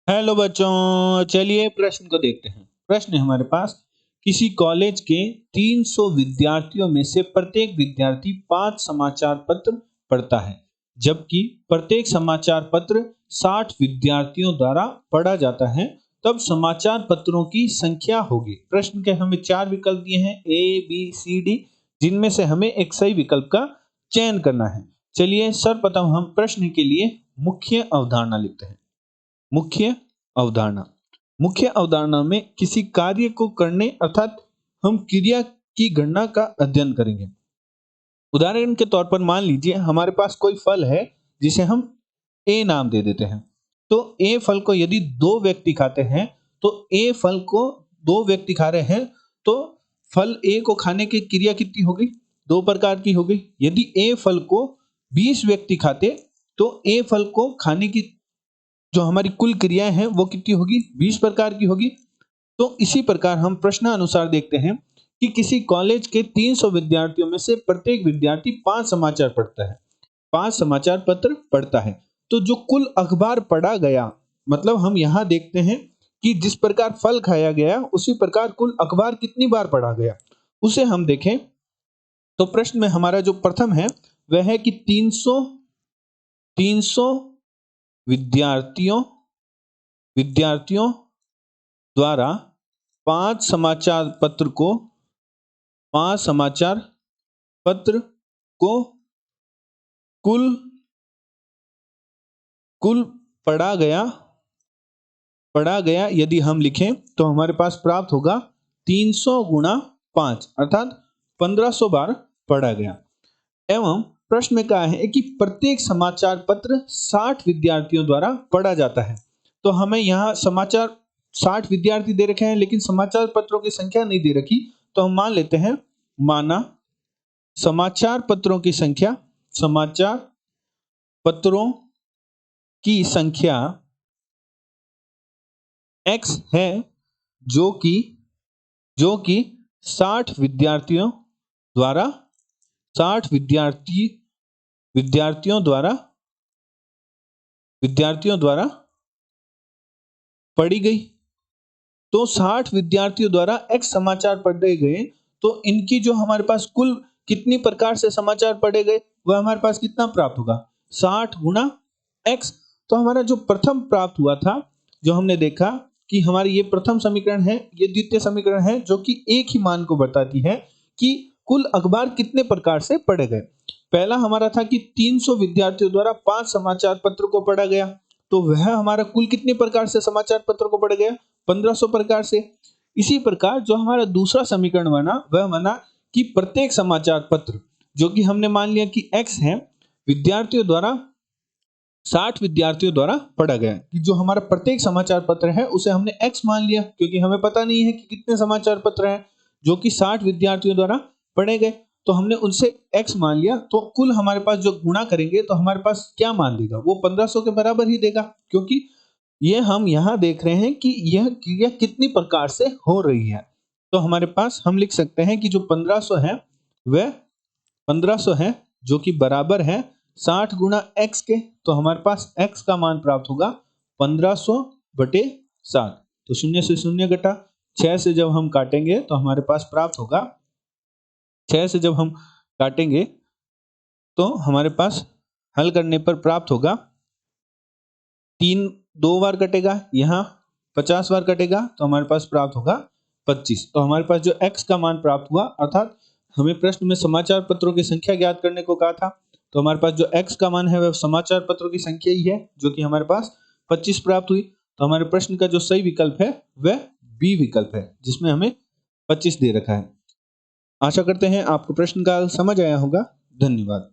Hello बच्चों, चलिए प्रश्न को देखते हैं। प्रश्न है हमारे पास, किसी कॉलेज के 300 विद्यार्थियों में से प्रत्येक विद्यार्थी 5 समाचार पत्र पढ़ता है, जबकि प्रत्येक समाचार पत्र 60 विद्यार्थियों द्वारा पढ़ा जाता है, तब समाचार पत्रों की संख्या होगी। प्रश्न के हमें 4 विकल्प दिए हैं, ए बी सी डी, जिनमें से हमें एक सही विकल्प का चयन करना है। चलिए सर्वप्रथम हम प्रश्न के लिए मुख्य अवधारणा लिखते हैं। मुख्य अवधारणा। मुख्य अवधारणा में किसी कार्य को करने अर्थात हम क्रिया की गणना का अध्ययन करेंगे। उदाहरण के तौर पर मान लीजिए हमारे पास कोई फल है जिसे हम ए नाम दे देते हैं। तो ए फल को यदि 2 व्यक्ति खाते हैं, तो ए फल को 2 व्यक्ति खा रहे हैं, तो फल ए को खाने की क्रिया कितनी होगी? 2 प्रकार की होगी। यदि ए फल को 20 व्यक्ति खाते, तो ए फल को खाने की जो हमारी कुल क्रियाएं हैं वो कितनी होगी? 20 प्रकार की होगी। तो इसी प्रकार हम प्रश्नानुसार देखते हैं कि किसी कॉलेज के 300 विद्यार्थियों में से प्रत्येक विद्यार्थी 5 समाचार पढ़ता है, 5 समाचार पत्र पढ़ता है। तो जो कुल अखबार पढ़ा गया, मतलब हम यहाँ देखते हैं कि जिस प्रकार फल खाया गया उसी प्रकार कुल अखबार कितनी बार पढ़ा गया, उसे हम देखें। तो प्रश्न में हमारा जो प्रथम है वह है कि 300 विद्यार्थियों द्वारा 5 समाचार पत्र को कुल पढ़ा गया यदि हम लिखें तो हमारे पास प्राप्त होगा 300 गुणा 5 अर्थात 1500 बार पढ़ा गया। एवं प्रश्न में कहा है कि प्रत्येक समाचार पत्र 60 विद्यार्थियों द्वारा पढ़ा जाता है। तो हमें यहाँ समाचार 60 विद्यार्थी दे रखे हैं, लेकिन समाचार पत्रों की संख्या नहीं दे रखी। तो हम मान लेते हैं, माना समाचार पत्रों की संख्या x है, जो कि 60 विद्यार्थियों द्वारा पढ़ी गई। तो 60 विद्यार्थियों द्वारा x समाचार पढ़े गए, तो इनकी जो हमारे पास कुल कितनी प्रकार से समाचार पढ़े गए वह हमारे पास कितना प्राप्त होगा? 60 गुणा x। तो हमारा जो प्रथम प्राप्त हुआ था, जो हमने देखा कि हमारे ये प्रथम समीकरण है, ये द्वितीय समीकरण है, जो कि एक ही मान को बताती है कि कुल अखबार कितने प्रकार से पढ़े गए। पहला हमारा था कि 300 विद्यार्थियों द्वारा 5 समाचार पत्र को पढ़ा गया, तो वह हमारा कुल कितने प्रकार से समाचार पत्र को पढ़ा गया? 1500 प्रकार से। इसी प्रकार जो हमारा दूसरा समीकरण बना वह बना कि प्रत्येक समाचार पत्र, जो कि हमने मान लिया कि x है, 60 विद्यार्थियों द्वारा पढ़ा गया, कि जो हमारा प्रत्येक समाचार पत्र है उसे हमने x मान लिया, क्योंकि हमें पता नहीं है कि कितने समाचार पत्र हैं जो कि 60 विद्यार्थियों द्वारा पढ़े गए। तो हमने उनसे x मान लिया, तो कुल हमारे पास जो गुणा करेंगे तो हमारे पास क्या मान देगा? वो 1500 के बराबर ही देगा, क्योंकि ये हम यहाँ देख रहे हैं कि यह क्रिया कितनी प्रकार से हो रही है। तो हमारे पास हम लिख सकते हैं कि जो 1500 है वह 1500 है, जो कि बराबर है 60 गुणा x के। तो हमारे पास x का मान प्राप्त होगा 1500 बटे 7। तो शून्य से शून्य घटा, 6 से जब हम काटेंगे तो हमारे पास प्राप्त होगा, 6 से जब हम काटेंगे तो हमारे पास हल करने पर प्राप्त होगा 3 2 बार कटेगा, यहाँ 50 बार कटेगा, तो हमारे पास प्राप्त होगा 25। तो हमारे पास जो x का मान प्राप्त हुआ, अर्थात हमें प्रश्न में समाचार पत्रों की संख्या ज्ञात करने को कहा था, तो हमारे पास जो x का मान है वह समाचार पत्रों की संख्या ही है, जो कि हमारे पास 25 प्राप्त हुई। तो हमारे प्रश्न का जो सही विकल्प है वह बी विकल्प है, जिसमें हमें 25 दे रखा है। आशा करते हैं आपको प्रश्न का समझ आया होगा। धन्यवाद।